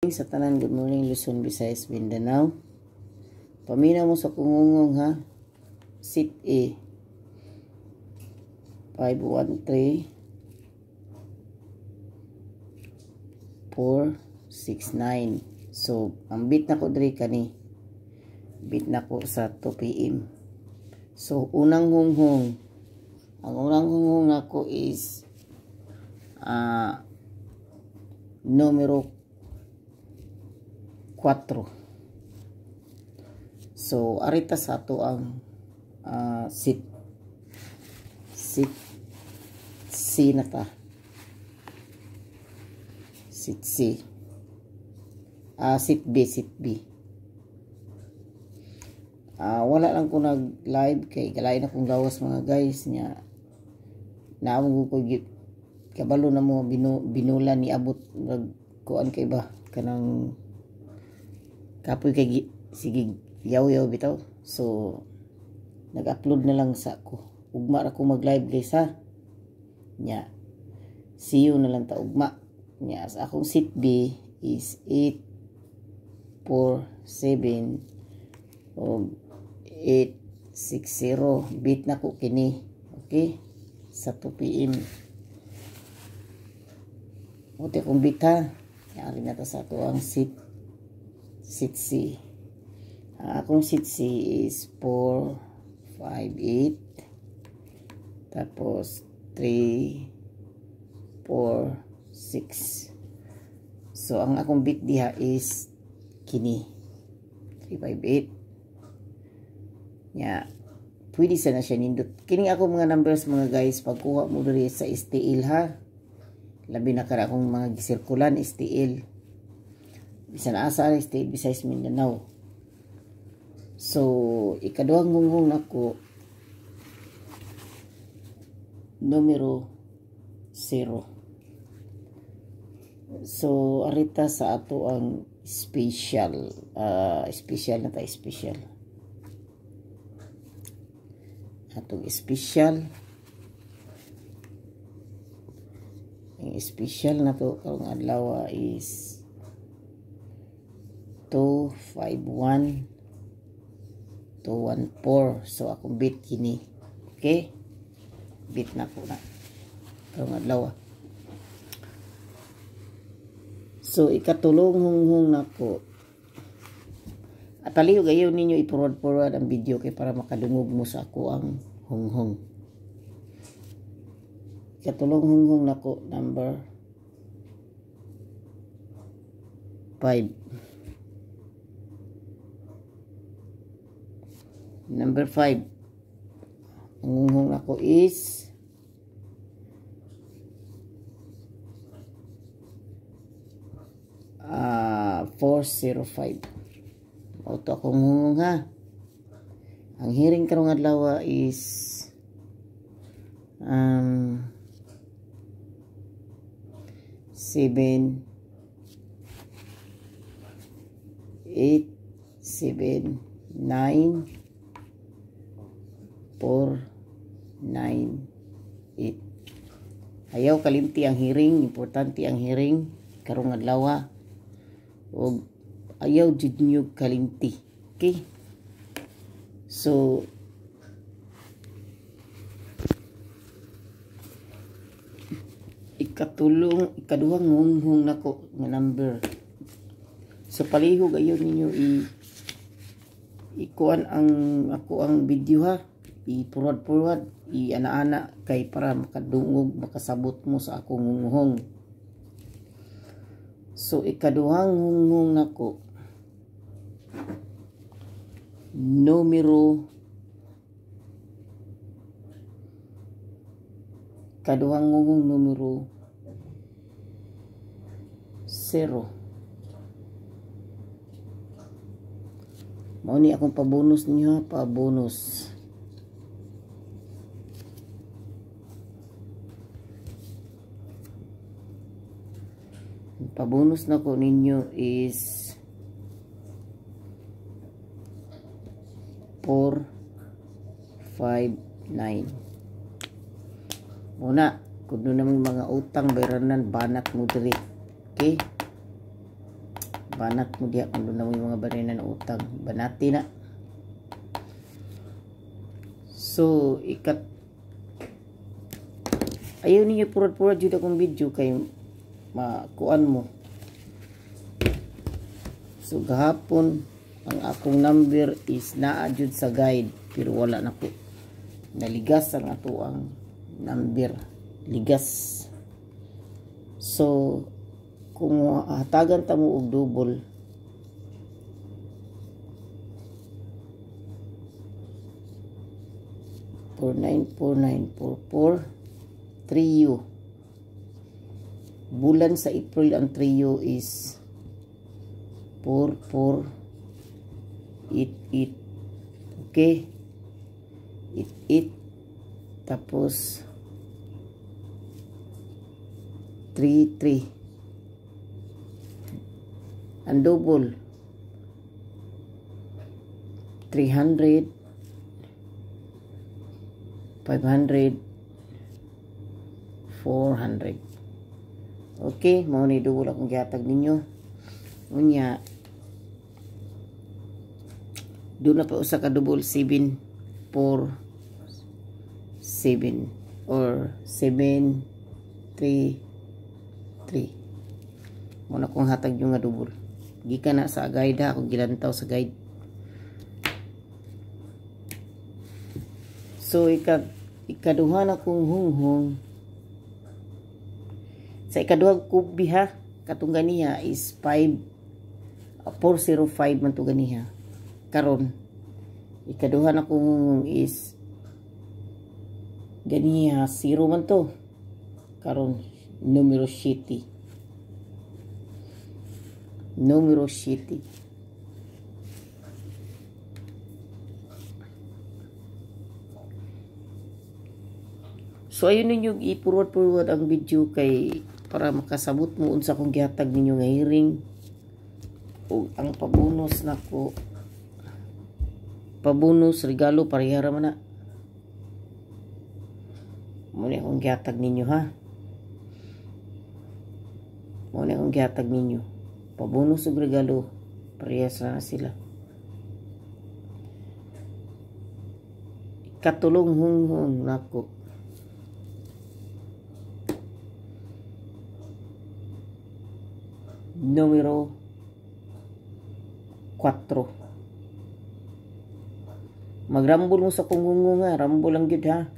Sa tanan, good morning Luzon, Visayas, Mindanao. Paminaw mo sa kungungong ha. Sit A 513 469. So ang bit na ko diri kani. Bit na ko sa 2 PM. So unang hunghong. Ang unang hunghong ako is numero 4. So arita sa ato ang sit C na ta. Sit C. Sit B. Wala lang ko nag live kay galain akong gawas mga guys nya. Naamong ko kabalo na mo binulan ni abot kuan kay ba kanang kapoy kay sige yaw bitaw. So nag-upload na lang sa ko. Ugma ra ko mag-live guys ha. Nya. See you na lang ta ugma. Nya sa akong sit B is 847 o 860. Bit na ko kini. Okay? Sa 2 PM. Ote kong bit ha. Yari na ta sa to ang sit C. Akong sit C is 458 tapos 346. So ang akong bit diha is kini 358 nya. Pwede sana siya nindot kini ako mga numbers mga guys pagkuha mo diri sa STL ha. Labi na kara akong mga gisirkulan STL bisan asa STL Visayas Mindanao. So ikaduhang hunghong nako numero 0. So arita sa ato ang special special na ta special atong special ang special na to karong adlaw is 251 214. So akong bit kini. Okay? Bit na ko na karong adlaw. So ikatulong hunghong nako. At aliw gayon ninyo i-forward ang video kay para makadungog mo sa ako ang hunghong. Ikatulong hunghong nako number 5. Number 5. Ang hunghong ako is 405. Auto akong hunghong ha. Ang hearing karong adlaw is 7 8 7 9 498. Ayaw kalimti ang hearing, importante ang hearing karong adlaw o ayaw jud nyo kalimti. Okay? So ikaduhang hunghong nako nga number. So palihog ayon ninyo ikuan ang ako ang video ha. I-forward i-ana-ana kay para makadungog makasabot mo sa akong hunghong. So ikaduhang hunghong nako numero kaduhang hunghong numero 0. Mao ni akong pabonus niyo, pabonus. Pabonus na ko ninyo is 459. Muna, kung doon naman mga utang, bayranan, banat mo diri. Okay? banat mo diha kung doon na mo yung mga banay na utang, banati na. So ayaw ninyo purad-purad jud akong video kay makuan mo. So gahapon ang akong number is naa jud sa guide pero wala na po, naligas ang ato ang number, ligas. So kung hatagan ta mo og double, for 94944 trio, bulan sa April ang trio is 4488. Okay, 88 tapos 33. Ang double 300, 500, 400. Okay, mao ni double akong gihatag ninyo. Unya doon na pa usa ka double 7 4 7 or 7 3 3. Muna kong hatag yung nga double. Gikan na sa guide ha, ako gilantaw sa guide. So ikaduha na kong hunghong. Sa ikaduhang kubi ha, katong ganiha is 405 man to ganiha. Karon ikaduha na kong hunghong is ganiha 0 man to. Karon numero 7. Numero 7. So ayun ninyo ipurwad-purwad ang video kay para makasabot mo unsa kong gihatag ninyo nga hearing. O ang pabonus nako, pabonus regalo parehara man na. Muna akong gihatag ninyo ha. Muna akong gihatag ninyo. Pabonus ug regalo parehas na sila. Katulong hunghong nako. Numero 4. Magrambol mo sa kungungo nga, rambol lang gyud ha.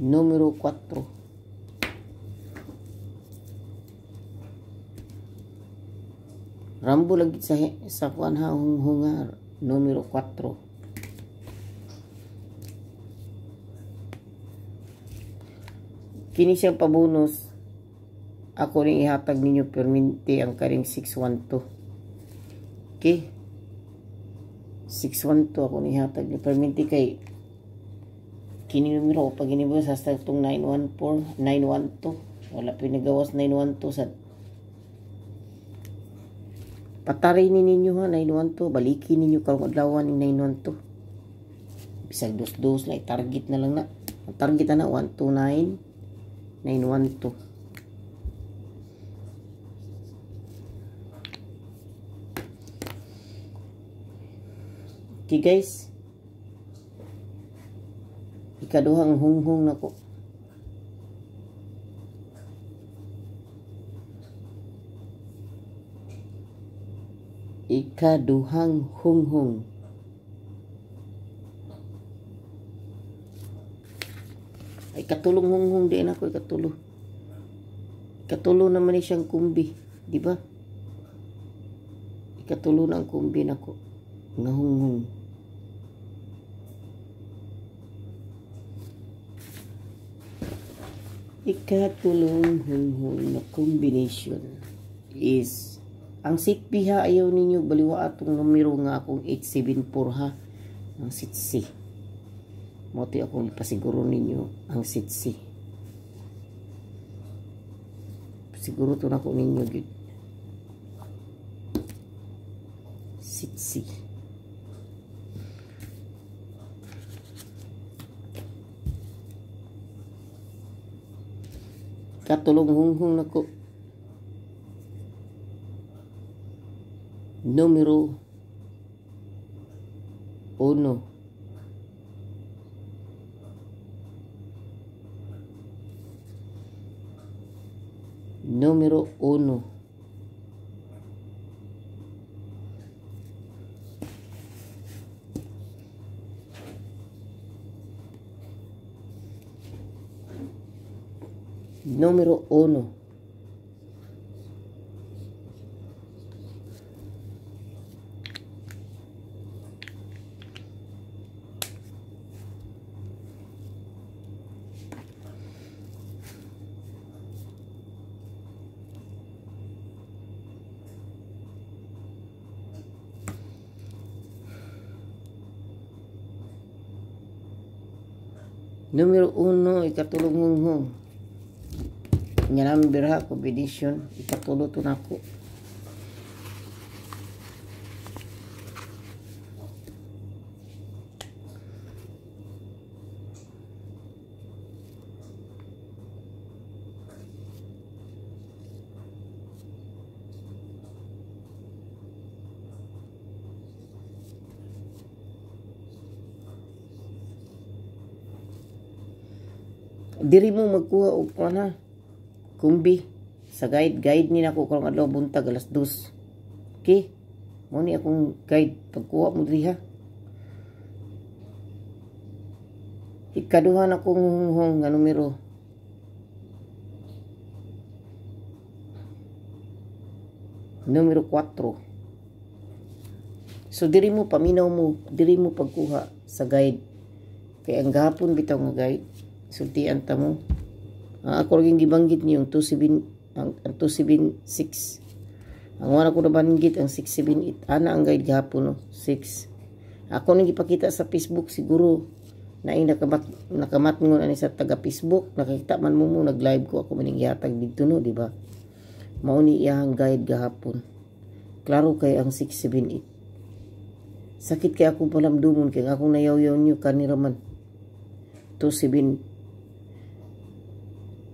Numero 4. Rambol lang gyud sa kuan ha, hunghunga, numero 4. Kini siyang pabonus. Ako rin ihatag ninyo perminti ang karing 612. Okay? 612 ako rin ihatag ninyo perminti kay kini numero pag inibo sa itong 914, 912. Wala pinagawas 912 sa pataray ni ninyo ha, 912. Balikin ninyo karong adlaw ng 912. Bisag dos-dos na target na lang na. Ang target na 129 912. Okay guys, ikaduhang hunghong nako. Ikaduhang hunghong. Ay katulong hunghong din ako, ikatulo. Ikatulo naman ni siyang kumbi, di ba? Ikatulo na ang kumbi nako. Nga hunghong. Ikatulong hunghong na combination is ang seat B ha, ayaw ninyo baliwa atong numero nga akong 874 ha, ang seat C. Moti akong ipasiguro ninyo ang seat C. Siguro to na ko ninyo gid. Seat C. Katulong hunghong nako. Numero 1. Numero 1. Numero 1. Numero 1, ikatulong hunghong. Nga namin birha, kombinasyon, ikatulo to nako. Diri mo magkuha og kuan kumbi sa guide ni nako karong adlaw buntag alas 2. Okay? Mo ni akong guide pagkuha mo diri ha. Ikaduha na kong hunghong nga numero. Numero 4. So diri mo paminaw mo, diri mo pagkuha sa guide. Kay ang gahapon bitaw nga guide sultian ta mo. Ako rin gibanggit niyo yung 276. Ang wala ko nabanggit ang 678. Ana ang guide gahapon no, 6. Ako nang gipakita sa Facebook siguro na nakamat ngon ani sa taga Facebook, nakita man mo nag-live ko ako maning gihatag didto no, di ba? Mao ni iyang guide gahapon. Klaro kay ang 678. Sakit kay ako palamdumon kay akong nayaw-yaw niyo kanira man.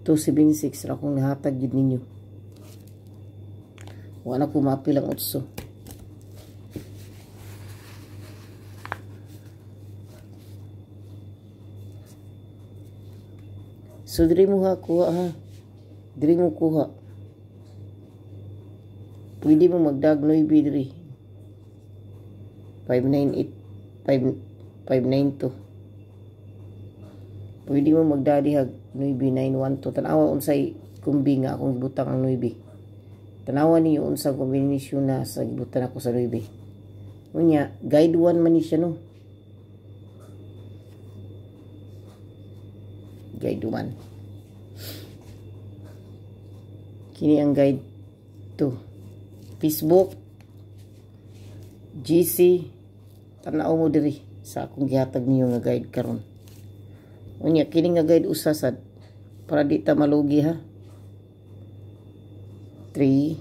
276 ra kong nahatag gid ninyo. Wala ko mapilang utso. So diri mo kuha ha. Diri mo kuha. Pwede mo magdagnoy bidri. 598 592. Pwede mo magdadihag 9912. Tanawa unsay kumbi nga akong gibutang ang 9. Tanawa niyo unsang kombinasyon na sa gibutan ako sa 9. Unya, guide 1 man ni siya no. Guide 1. Kini ang guide 2. Facebook, GC, tanaw mo diri sa akong gihatag niyo nga guide karon. Unya kini nga guide usasad para di ta malugi ha. 3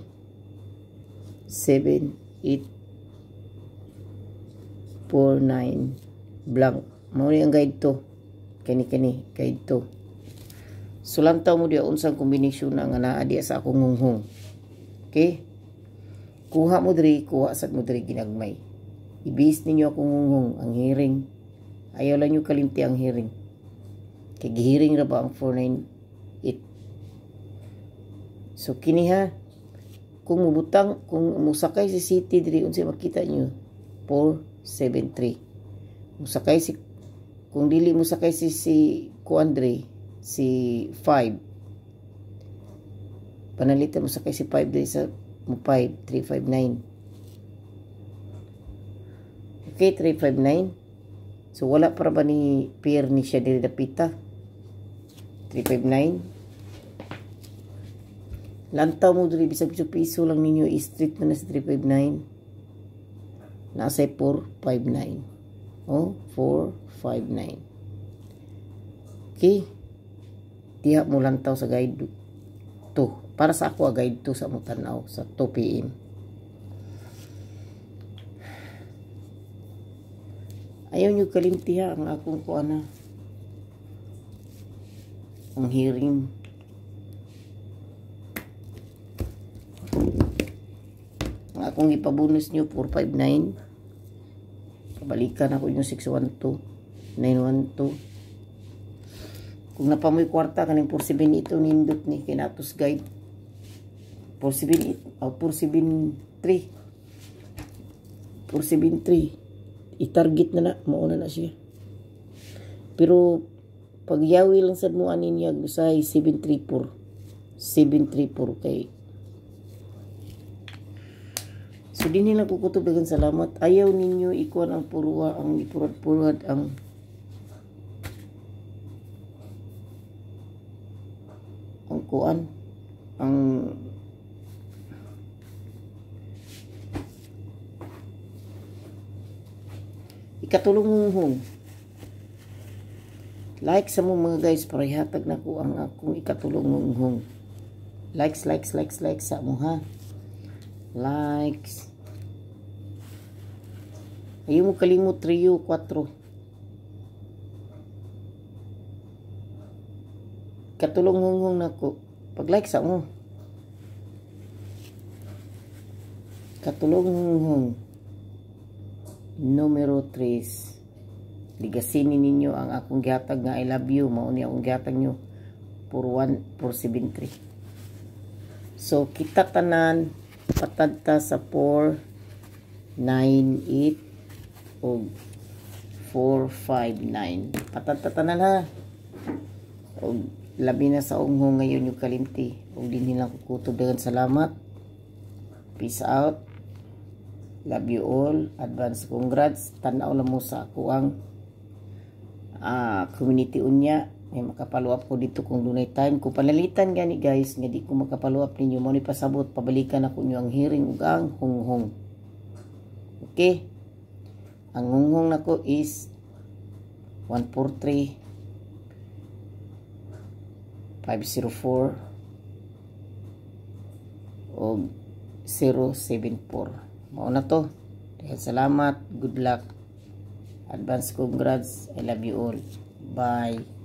7 8 4 9 blank. Mao ni ang guide to. Kani guide to. Sulantaw mo diya unsang kombinasyon nga naa diya sa akong hunghong. Okay? Kuha mo diri, kuha sad mo diri ginagmay. Ibis ninyo akong hunghong ang hearing. Ayaw lang nyo kalimti ang hearing. Kay gihiring ra ba ang 498. So kini ha, kung mubutang, kung musakay si City diri unsay makita nyo 473. Musakay si, kung dili musakay si Kuandre si 5, panalitan musakay si 5 diri sa 5359. Okay, 359. So wala para ba ni pair ni siya diri dapita? 359. Lantaw mo diri bisag piso lang ninyo i-street na sa 359. Nasa 459. Oh, 459. Okay. Diha mo lantaw sa guide 2. Para sa ako guide 2 sa mutanaw sa 2 PM. Ayaw nyo kalimtiha ang akong kuana. Ang hearing. Ang akong ipabonus nyo 459. Pabalikan ako yung 612 912. Kung napamoy kwarta kaning 47 ito nindot ni kinatos guide 478 o 473 i-target na mauna na siya. Pero pag yawi lang sad mo anin niya usay 734 kay so din nila kukutob dagan salamat. Ayaw ninyo ikuan ang purwa ang ipurad-purad ang kuan ang ikatulong like sa mo mga guys para ihatag na ko ang akong ikatulong likes sa mo ha, likes. Ayaw mo kalimot 3 o 4 katulong na ko pag like sa mo katulong numero 3 ligasinin ninyo ang akong gihatag nga I love you mao ni akong gihatag nyo 473. So kita tanan patadta sa 498 o 459 patadta tanan ha. O labi na sa unghong ngayon yung kalimti o din nilang kukutob dagan salamat. Peace out, love you all, advance congrats. Tanaw lang mo sa ako ang community unya may makapalo up ko dito kung dunay time ko panalitan gani guys nga di ko makapalo up ninyo mo ni pasabot pabalikan ako nyo ang hearing ug ang hunghong. Okay, ang hunghong nako is 143 504 o 074. Mauna to. Dahil salamat. Good luck. Advance congrats. I love you all. Bye.